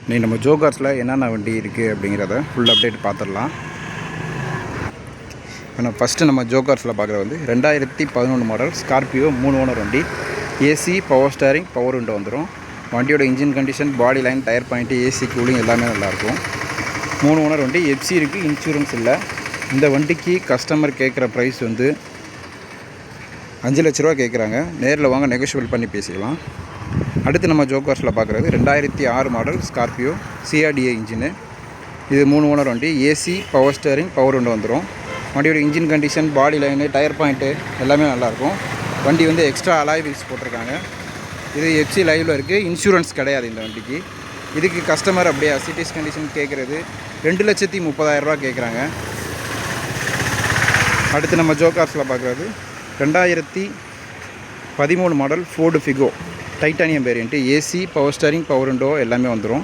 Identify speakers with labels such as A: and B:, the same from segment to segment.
A: நீ நம்ம ஜோகார்ஸில் என்னென்ன வண்டி இருக்குது அப்படிங்கிறத ஃபுல் அப்டேட் பார்த்துடலாம். இப்போ நம்ம ஃபஸ்ட்டு நம்ம ஜோகார்ஸில் பார்க்குறது வந்து 2011 மாடல் ஸ்கார்பியோ 3 ஓனர் வண்டி. AC, power steering, power window வந்துடும். வண்டியோட engine condition, body line, tyre point, AC, cooling எல்லாமே நல்லாயிருக்கும். 3 ஓனர் வண்டி. எஃப்சி இருக்குது, இன்சூரன்ஸ் இல்லை. இந்த வண்டிக்கு கஸ்டமர் கேட்குற ப்ரைஸ் வந்து 5 லட்ச ரூபா கேட்குறாங்க. நேரில் வாங்க, நெகோஷியபிள் பண்ணி பேசிக்கலாம். அடுத்து நம்ம ஜோகார்ஸில் பார்க்குறது 2006 மாடல் ஸ்கார்பியோ சிஆர்டிஏ இன்ஜினு. இது 3 ஓனர் வண்டி. AC, power steering, power window வந்துடும். வண்டியோட engine condition, body line, tyre point எல்லாமே நல்லாயிருக்கும். வண்டி வந்து எக்ஸ்ட்ரா அலாய் வீல்ஸ் போட்டிருக்காங்க. இது எஃப்சி லைவில் இருக்குது. இன்சூரன்ஸ் கிடையாது இந்த வண்டிக்கு. இதுக்கு கஸ்டமர் அப்படியே சிட்டிஸ் கண்டிஷன் கேட்குறது 2,30,000 கேட்குறாங்க. அடுத்து நம்ம ஜோகார்ஸில் பார்க்குறது 2013 model Ford Figo titanium variant. AC, power steering, power window எல்லாமே வந்துடும்.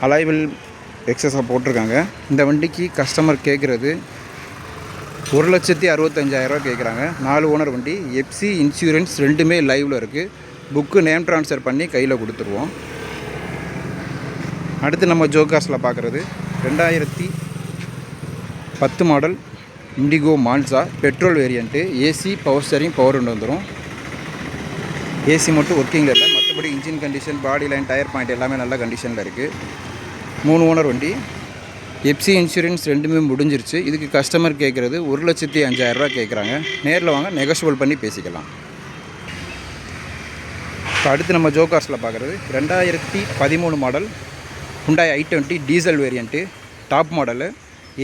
A: அலாய்வில் எக்ஸஸாக போட்டிருக்காங்க. இந்த வண்டிக்கு கஸ்டமர் கேட்குறது 1,65,000 கேட்குறாங்க. 4 ஓனர் வண்டி. எஃப்சி, இன்சூரன்ஸ் ரெண்டுமே லைவில் இருக்குது. புக்கு நேம் ட்ரான்ஸ்ஃபர் பண்ணி கையில் கொடுத்துருவோம். அடுத்து நம்ம ஜோகார்ஸில் பார்க்குறது 2010 model Indigo Manza petrol variant. AC, power steering, power window வந்துடும். ஏசி மட்டும் ஒர்க்கிங்கில் இல்லை, மற்றபடி engine condition, body line, tyre point எல்லாமே நல்ல கண்டிஷனில் இருக்குது. 3 ஓனர் வண்டி. எஃப்சி, இன்சூரன்ஸ் ரெண்டுமே முடிஞ்சிருச்சு. இதுக்கு கஸ்டமர் கேட்குறது 1,05,000 கேட்குறாங்க. நேரில் வாங்க, நெகோஷியபிள் பண்ணி பேசிக்கலாம். இப்போ அடுத்து நம்ம ஜோகார்ஸில் பார்க்குறது 2013 model Hyundai i20 diesel variant. Top model.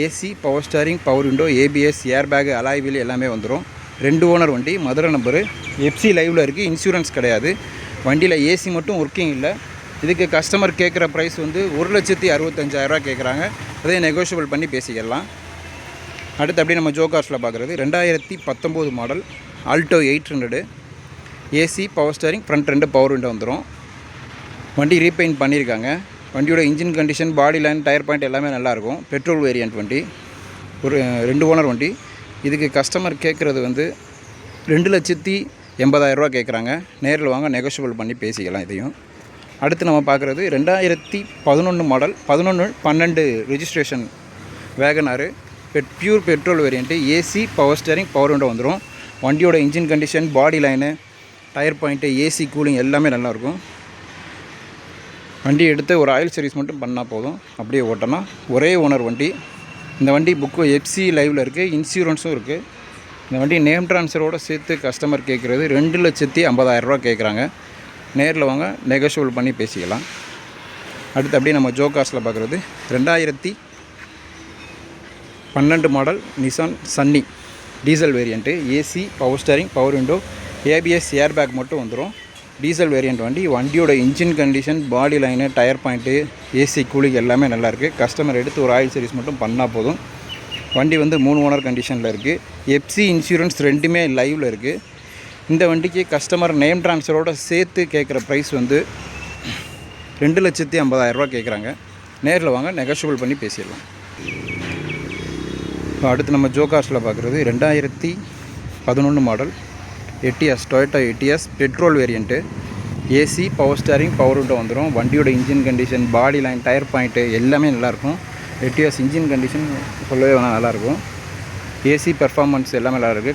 A: AC, power steering, power window, ABS, air bag, alloy wheel எல்லாமே வந்துடும். 2 ஓனர் வண்டி. மதுரை நம்பரு. எஃப்சி லைவில் இருக்குது. இன்சூரன்ஸ் கிடையாது. வண்டியில் ஏசி மட்டும் ஒர்க்கிங் இல்லை. இதுக்கு கஸ்டமர் கேட்குற ப்ரைஸ் வந்து 1,65,000 கேட்குறாங்க. அதே நெகோஷியபிள் பண்ணி பேசிக்கலாம். அடுத்து அப்படியே நம்ம ஜோகார்ஸில் பார்க்குறது 2019 model Alto 800. AC, power steering, front 2 power window வந்துடும். வண்டி ரீபெயிண்ட் பண்ணியிருக்காங்க. வண்டியோட engine condition, body line, tyre point எல்லாமே நல்லாயிருக்கும். பெட்ரோல் வேரியண்ட் வண்டி. ஒரு 2 ஓனர் வண்டி. இதுக்கு கஸ்டமர் கேட்குறது வந்து 2,80,000 கேட்குறாங்க. நேரில் வாங்க, நெகோஷியபிள் பண்ணி பேசிக்கலாம் இதையும். அடுத்து நம்ம பார்க்குறது 2011 model 11/12 registration WagonR pure petrol variant. AC, power steering, power window வந்துடும். வண்டியோட engine condition, body line, tyre point, AC, cooling எல்லாமே நல்லாயிருக்கும். வண்டி எடுத்து ஒரு ஆயில் சர்வீஸ் மட்டும் பண்ணால் போதும். அப்படியே ஓட்டனா. ஒரே ஓனர் வண்டி. இந்த வண்டி புக்கு எஃப்சி லைவில் இருக்குது. இன்சூரன்ஸும் இருக்குது. இந்த வண்டி நேம் ட்ரான்ஸ்ஃபரோடு சேர்த்து கஸ்டமர் கேட்குறது 2,50,000 கேட்குறாங்க. நேரில் வாங்க, நெகோஷியபிள் பண்ணி பேசிக்கலாம். அடுத்து அப்படியே நம்ம ஜோகார்ஸில் பார்க்குறது 2012 model Nissan Sunny diesel variant. AC, power steering, power window, ABS, air bag மட்டும் வந்துடும். டீசல் வேரியண்ட் வண்டி. வண்டியோட engine condition, body line, tyre point, AC, cooling எல்லாமே நல்லாயிருக்கு. கஸ்டமர் எடுத்து ஒரு ஆயில் சர்வீஸ் மட்டும் பண்ணால் போதும். வண்டி வந்து 3 ஓனர் கண்டிஷனில் இருக்குது. எஃப்சி, இன்சூரன்ஸ் ரெண்டுமே லைவில் இருக்குது. இந்த வண்டிக்கு கஸ்டமர் நேம் ட்ரான்ஸ்ஃபரோடு சேர்த்து கேட்குற ப்ரைஸ் வந்து 2,50,000 கேட்குறாங்க. நேரில் வாங்க, நெகோஷியபிள் பண்ணி பேசிடலாம். இப்போ அடுத்து நம்ம ஜோகார்ஸில் பார்க்குறது 2011 model Etios Toyota Etios petrol variant. AC, power steering, power window வந்துடும். வண்டியோட engine condition, body line, tyre point எல்லாமே நல்லாயிருக்கும். எட்டிஎஸ் இன்ஜின் கண்டிஷன் சொல்லவே வேணாம், நல்லாயிருக்கும். ஏசி பெர்ஃபார்மன்ஸ் எல்லாமே நல்லாயிருக்கு.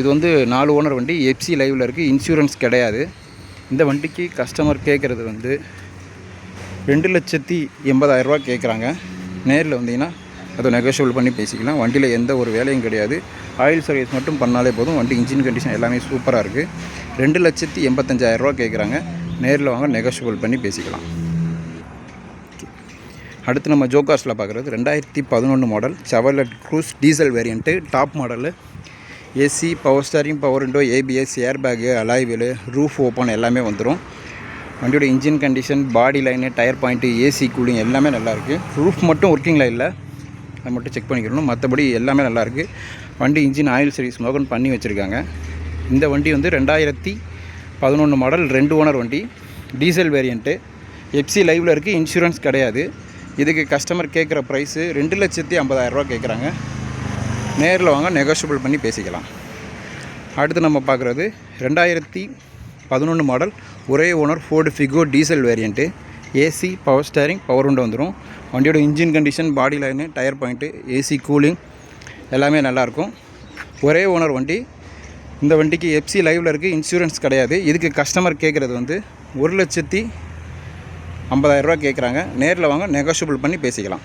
A: இது வந்து 4 ஓனர் வண்டி. எஃப்சி லைவில் இருக்குது. இன்சூரன்ஸ் கிடையாது. இந்த வண்டிக்கு கஸ்டமர் கேட்குறது வந்து 2,80,000 கேட்குறாங்க. நேரில் வந்தீங்கன்னா அதை நெகோஷியபிள் பண்ணி பேசிக்கலாம். வண்டியில் எந்த ஒரு வேலையும் கிடையாது. ஆயில் சர்வீஸ் மட்டும் பண்ணாலே போதும். வண்டி இன்ஜின் கண்டிஷன் எல்லாமே சூப்பராக இருக்குது. 2,85,000 கேட்குறாங்க. நேரில் வாங்க, நெகோஷியபிள் பண்ணி பேசிக்கலாம். அடுத்து நம்ம ஜோகார்ஸில் பார்க்குறது 2011 model Chevrolet Cruze diesel variant. Top model. AC, power steering, power window, ABS, air bag, alloy wheel, roof open எல்லாமே வந்துடும். வண்டியோட engine condition, body line, tyre point, AC, cooling எல்லாமே நல்லாயிருக்கு. ரூஃப் மட்டும் ஒர்க்கிங்கில் இல்லை, அதை மட்டும் செக் பண்ணிக்கணும். மற்றபடி எல்லாமே நல்லாயிருக்கு. வண்டி இன்ஜின் ஆயில் சர்வீஸ் மோகன் பண்ணி வச்சுருக்காங்க. இந்த வண்டி வந்து 2011 மாடல் 2 ஓனர் வண்டி. Diesel variant. எஃப்சி லைவில் இருக்குது. இன்சூரன்ஸ் கிடையாது. இதுக்கு கஸ்டமர் கேட்குற ப்ரைஸு 2,50,000 கேட்குறாங்க. நேரில் வாங்க, நெகோஷியபிள் பண்ணி பேசிக்கலாம். அடுத்து நம்ம பார்க்குறது 2011 மாடல் ஒரே owner Ford Figo diesel variant. AC, power steering, power window வந்துடும். வண்டியோட engine condition, body line, tyre point, AC, cooling எல்லாமே நல்லாயிருக்கும். ஒரே ஓனர் வண்டி. இந்த வண்டிக்கு எஃப்சி லைவில் இருக்குது, இன்சூரன்ஸ் கிடையாது. இதுக்கு கஸ்டமர் கேட்குறது வந்து 1,50,000 கேட்குறாங்க. நேரில் வாங்க, நெகோஷியபிள் பண்ணி பேசிக்கலாம்.